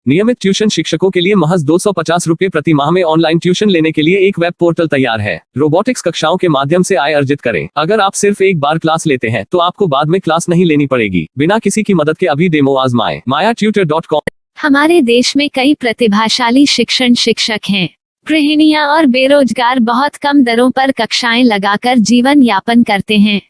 नियमित ट्यूशन शिक्षकों के लिए महज 250 रुपए प्रति माह में ऑनलाइन ट्यूशन लेने के लिए एक वेब पोर्टल तैयार है। रोबोटिक्स कक्षाओं के माध्यम से आय अर्जित करें। अगर आप सिर्फ एक बार क्लास लेते हैं तो आपको बाद में क्लास नहीं लेनी पड़ेगी। बिना किसी की मदद के अभी डेमो आजमाएं। mayatutor.com। हमारे देश में कई प्रतिभाशाली शिक्षक हैं। गृहिणियां और बेरोजगार बहुत कम दरों पर कक्षाएं लगाकर जीवन यापन करते हैं,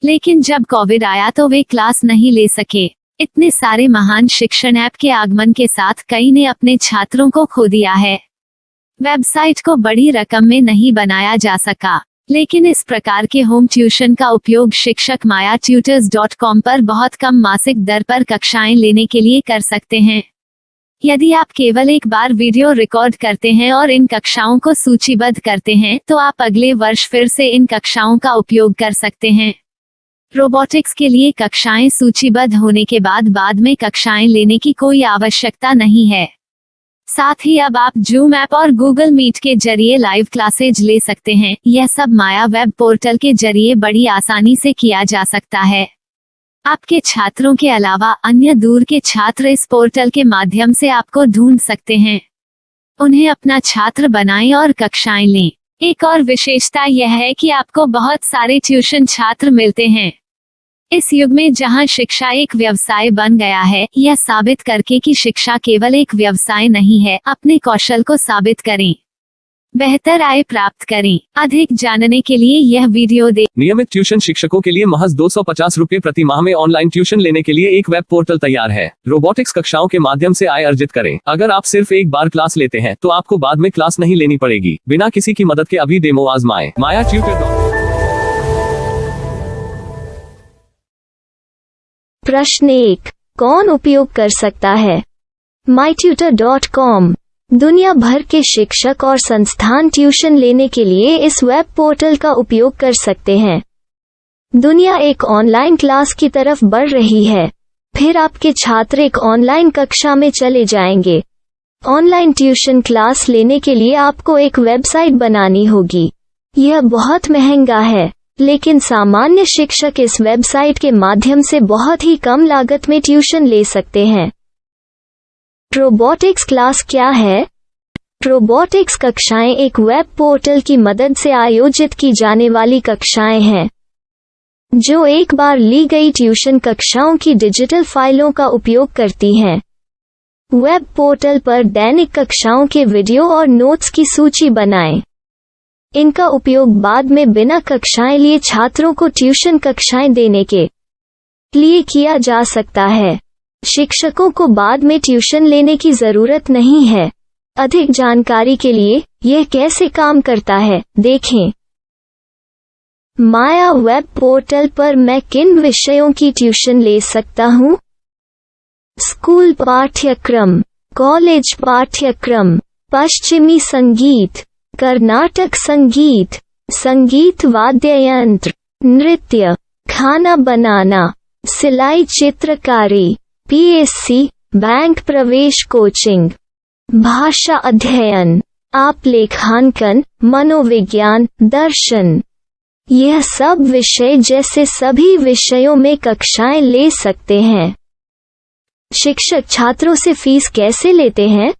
लेकिन जब कोविड आया तो वे क्लास नहीं ले सके। इतने सारे महान शिक्षण ऐप के आगमन के साथ कई ने अपने छात्रों को खो दिया है। वेबसाइट को बड़ी रकम में नहीं बनाया जा सका, लेकिन इस प्रकार के होम ट्यूशन का उपयोग शिक्षक mayatutors.com पर बहुत कम मासिक दर पर कक्षाएं लेने के लिए कर सकते हैं। यदि आप केवल एक बार वीडियो रिकॉर्ड करते हैं और इन कक्षाओं को सूचीबद्ध करते हैं तो आप अगले वर्ष फिर से इन कक्षाओं का उपयोग कर सकते हैं। रोबोटिक्स के लिए कक्षाएं सूचीबद्ध होने के बाद में कक्षाएं लेने की कोई आवश्यकता नहीं है। साथ ही अब आप जूम ऐप और गूगल मीट के जरिए लाइव क्लासेज ले सकते हैं। यह सब माया वेब पोर्टल के जरिए बड़ी आसानी से किया जा सकता है। आपके छात्रों के अलावा अन्य दूर के छात्र इस पोर्टल के माध्यम से आपको ढूंढ सकते हैं। उन्हें अपना छात्र बनाएं और कक्षाएं लें। एक और विशेषता यह है कि आपको बहुत सारे ट्यूशन छात्र मिलते हैं। इस युग में जहां शिक्षा एक व्यवसाय बन गया है, यह साबित करके कि शिक्षा केवल एक व्यवसाय नहीं है, अपने कौशल को साबित करें, बेहतर आय प्राप्त करें। अधिक जानने के लिए यह वीडियो देखें। नियमित ट्यूशन शिक्षकों के लिए महज 250 रुपए प्रति माह में ऑनलाइन ट्यूशन लेने के लिए एक वेब पोर्टल तैयार है। रोबोटिक्स कक्षाओं के माध्यम से आय अर्जित करें। अगर आप सिर्फ एक बार क्लास लेते हैं तो आपको बाद में क्लास नहीं लेनी पड़ेगी। बिना किसी की मदद के अभी डेमो आजमाएं। mayatutor.com। प्रश्न 1, कौन उपयोग कर सकता है? mytutor.com दुनिया भर के शिक्षक और संस्थान ट्यूशन लेने के लिए इस वेब पोर्टल का उपयोग कर सकते हैं। दुनिया एक ऑनलाइन क्लास की तरफ बढ़ रही है, फिर आपके छात्र एक ऑनलाइन कक्षा में चले जाएंगे। ऑनलाइन ट्यूशन क्लास लेने के लिए आपको एक वेबसाइट बनानी होगी। यह बहुत महंगा है, लेकिन सामान्य शिक्षक इस वेबसाइट के माध्यम से बहुत ही कम लागत में ट्यूशन ले सकते हैं। रोबोटिक्स क्लास क्या है? रोबोटिक्स कक्षाएं एक वेब पोर्टल की मदद से आयोजित की जाने वाली कक्षाएं हैं, जो एक बार ली गई ट्यूशन कक्षाओं की डिजिटल फाइलों का उपयोग करती हैं। वेब पोर्टल पर दैनिक कक्षाओं के वीडियो और नोट्स की सूची बनाएं। इनका उपयोग बाद में बिना कक्षाएं लिए छात्रों को ट्यूशन कक्षाएं देने के लिए किया जा सकता है। शिक्षकों को बाद में ट्यूशन लेने की जरूरत नहीं है। अधिक जानकारी के लिए यह कैसे काम करता है देखें। माया वेब पोर्टल पर मैं किन विषयों की ट्यूशन ले सकता हूँ? स्कूल पाठ्यक्रम, कॉलेज पाठ्यक्रम, पश्चिमी संगीत, कर्नाटक संगीत, संगीत वाद्य यंत्र, नृत्य, खाना बनाना, सिलाई चित्रकारी, पीएससी, बैंक प्रवेश कोचिंग, भाषा अध्ययन, आप लेखांकन, मनोविज्ञान, दर्शन। यह सब विषय जैसे सभी विषयों में कक्षाएं ले सकते हैं। शिक्षक छात्रों से फीस कैसे लेते हैं?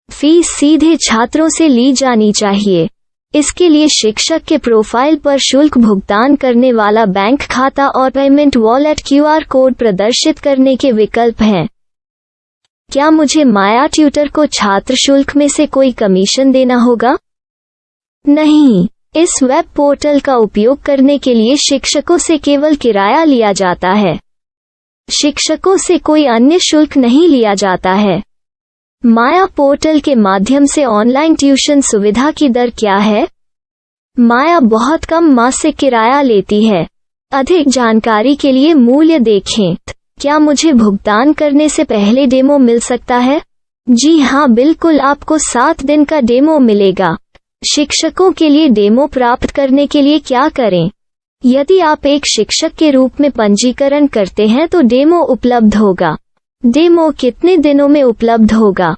फीस सीधे छात्रों से ली जानी चाहिए। इसके लिए शिक्षक के प्रोफाइल पर शुल्क भुगतान करने वाला बैंक खाता और पेमेंट वॉलेट क्यूआर कोड प्रदर्शित करने के विकल्प हैं। क्या मुझे माया ट्यूटर को छात्र शुल्क में से कोई कमीशन देना होगा? नहीं, इस वेब पोर्टल का उपयोग करने के लिए शिक्षकों से केवल किराया लिया जाता है। शिक्षकों से कोई अन्य शुल्क नहीं लिया जाता है। माया पोर्टल के माध्यम से ऑनलाइन ट्यूशन सुविधा की दर क्या है? माया बहुत कम मासिक किराया लेती है। अधिक जानकारी के लिए मूल्य देखें। क्या मुझे भुगतान करने से पहले डेमो मिल सकता है? जी हाँ, बिल्कुल, आपको 7 दिन का डेमो मिलेगा। शिक्षकों के लिए डेमो प्राप्त करने के लिए क्या करें? यदि आप एक शिक्षक के रूप में पंजीकरण करते हैं तो डेमो उपलब्ध होगा। डेमो कितने दिनों में उपलब्ध होगा?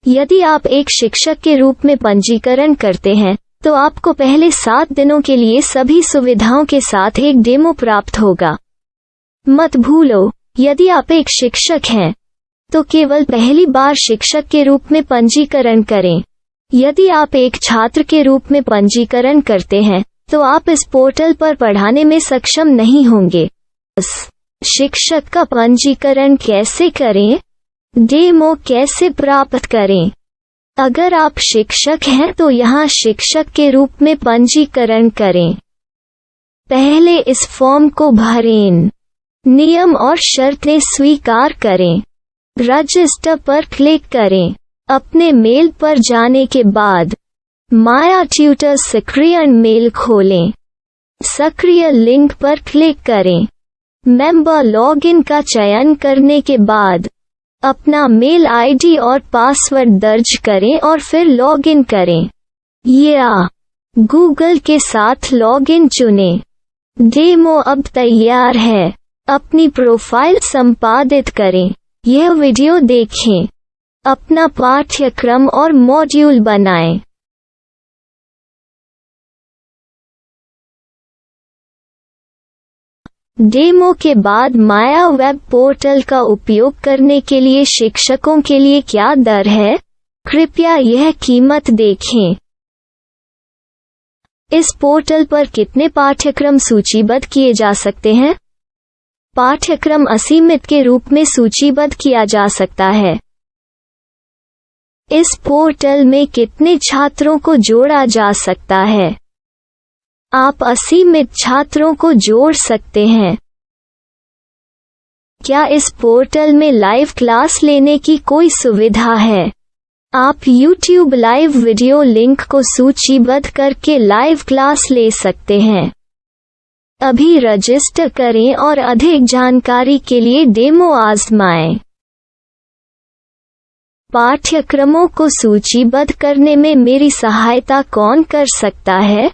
यदि आप एक शिक्षक के रूप में पंजीकरण करते हैं तो आपको पहले 7 दिनों के लिए सभी सुविधाओं के साथ एक डेमो प्राप्त होगा। मत भूलो, यदि आप एक शिक्षक हैं तो केवल पहली बार शिक्षक के रूप में पंजीकरण करें। यदि आप एक छात्र के रूप में पंजीकरण करते हैं तो आप इस पोर्टल पर पढ़ाने में सक्षम नहीं होंगे। शिक्षक का पंजीकरण कैसे करें? डेमो कैसे प्राप्त करें? अगर आप शिक्षक हैं तो यहाँ शिक्षक के रूप में पंजीकरण करें। पहले इस फॉर्म को भरें। नियम और शर्तें स्वीकार करें। रजिस्टर पर क्लिक करें। अपने मेल पर जाने के बाद माया ट्यूटर सक्रिय मेल खोलें। सक्रिय लिंक पर क्लिक करें। मेंबर लॉगिन का चयन करने के बाद अपना मेल आईडी और पासवर्ड दर्ज करें और फिर लॉगिन करें या गूगल के साथ लॉगिन चुनें। डेमो अब तैयार है। अपनी प्रोफाइल संपादित करें। यह वीडियो देखें। अपना पाठ्यक्रम और मॉड्यूल बनाएं। डेमो के बाद माया वेब पोर्टल का उपयोग करने के लिए शिक्षकों के लिए क्या दर है? कृपया यह कीमत देखें। इस पोर्टल पर कितने पाठ्यक्रम सूचीबद्ध किए जा सकते हैं? पाठ्यक्रम असीमित के रूप में सूचीबद्ध किया जा सकता है। इस पोर्टल में कितने छात्रों को जोड़ा जा सकता है? आप असीमित छात्रों को जोड़ सकते हैं। क्या इस पोर्टल में लाइव क्लास लेने की कोई सुविधा है? आप YouTube लाइव वीडियो लिंक को सूचीबद्ध करके लाइव क्लास ले सकते हैं। अभी रजिस्टर करें और अधिक जानकारी के लिए डेमो आजमाएं। पाठ्यक्रमों को सूचीबद्ध करने में मेरी सहायता कौन कर सकता है?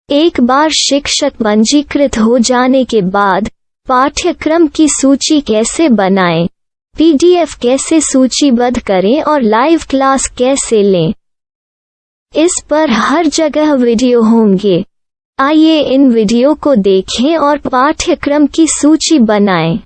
एक बार शिक्षक पंजीकृत हो जाने के बाद पाठ्यक्रम की सूची कैसे बनाएं, PDF कैसे सूचीबद्ध करें और लाइव क्लास कैसे लें, इस पर हर जगह वीडियो होंगे। आइए इन वीडियो को देखें और पाठ्यक्रम की सूची बनाएं।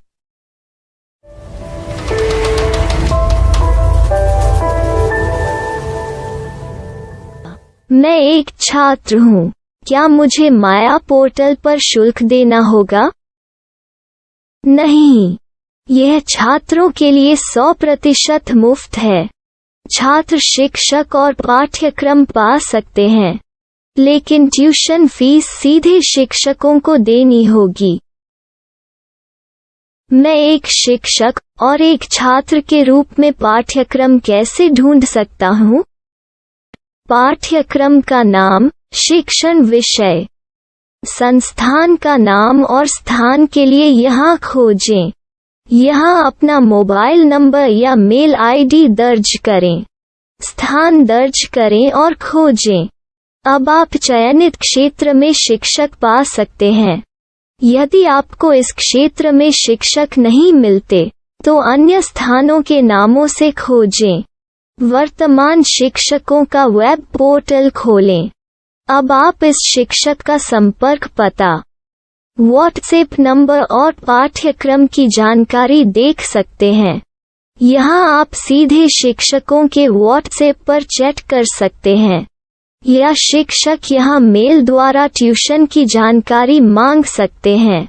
मैं एक छात्र हूँ। क्या मुझे माया पोर्टल पर शुल्क देना होगा? नहीं, यह छात्रों के लिए 100% मुफ्त है। छात्र शिक्षक और पाठ्यक्रम पा सकते हैं, लेकिन ट्यूशन फीस सीधे शिक्षकों को देनी होगी। मैं एक शिक्षक और एक छात्र के रूप में पाठ्यक्रम कैसे ढूंढ सकता हूँ? पाठ्यक्रम का नाम, शिक्षण विषय, संस्थान का नाम और स्थान के लिए यहाँ खोजें। यहाँ अपना मोबाइल नंबर या मेल आईडी दर्ज करें। स्थान दर्ज करें और खोजें। अब आप चयनित क्षेत्र में शिक्षक पा सकते हैं। यदि आपको इस क्षेत्र में शिक्षक नहीं मिलते, तो अन्य स्थानों के नामों से खोजें। वर्तमान शिक्षकों का वेब पोर्टल खोलें। अब आप इस शिक्षक का संपर्क पता, व्हाट्सएप नंबर और पाठ्यक्रम की जानकारी देख सकते हैं। यहाँ आप सीधे शिक्षकों के व्हाट्सएप पर चैट कर सकते हैं या शिक्षक यहाँ मेल द्वारा ट्यूशन की जानकारी मांग सकते हैं।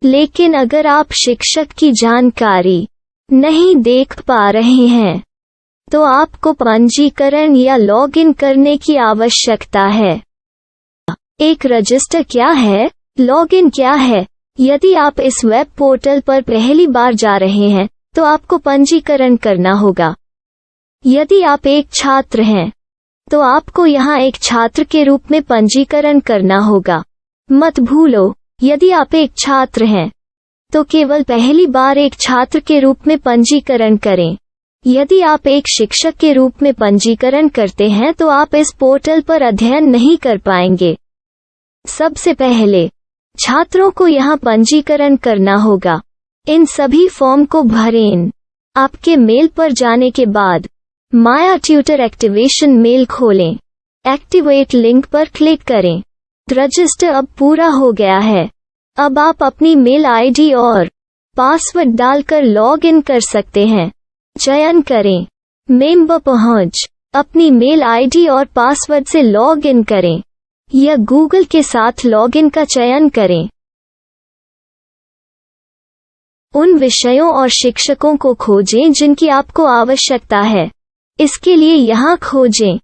लेकिन अगर आप शिक्षक की जानकारी नहीं देख पा रहे हैं, तो आपको पंजीकरण या लॉगिन करने की आवश्यकता है। एक रजिस्टर क्या है? लॉगिन क्या है? यदि आप इस वेब पोर्टल पर पहली बार जा रहे हैं, तो आपको पंजीकरण करना होगा। यदि आप एक छात्र हैं, तो आपको यहाँ एक छात्र के रूप में पंजीकरण करना होगा। मत भूलो, यदि आप एक छात्र हैं, तो केवल पहली बार एक छात्र के रूप में पंजीकरण करें। यदि आप एक शिक्षक के रूप में पंजीकरण करते हैं तो आप इस पोर्टल पर अध्ययन नहीं कर पाएंगे। सबसे पहले छात्रों को यहाँ पंजीकरण करना होगा। इन सभी फॉर्म को भरें। आपके मेल पर जाने के बाद माया ट्यूटर एक्टिवेशन मेल खोलें। एक्टिवेट लिंक पर क्लिक करें। रजिस्टर अब पूरा हो गया है। अब आप अपनी मेल आईडी और पासवर्ड डालकर लॉग इन कर सकते हैं। चयन करें। मेंबर पहुंच। अपनी मेल आईडी और पासवर्ड से लॉग इन करें या गूगल के साथ लॉगिन का चयन करें। उन विषयों और शिक्षकों को खोजें जिनकी आपको आवश्यकता है। इसके लिए यहाँ खोजें।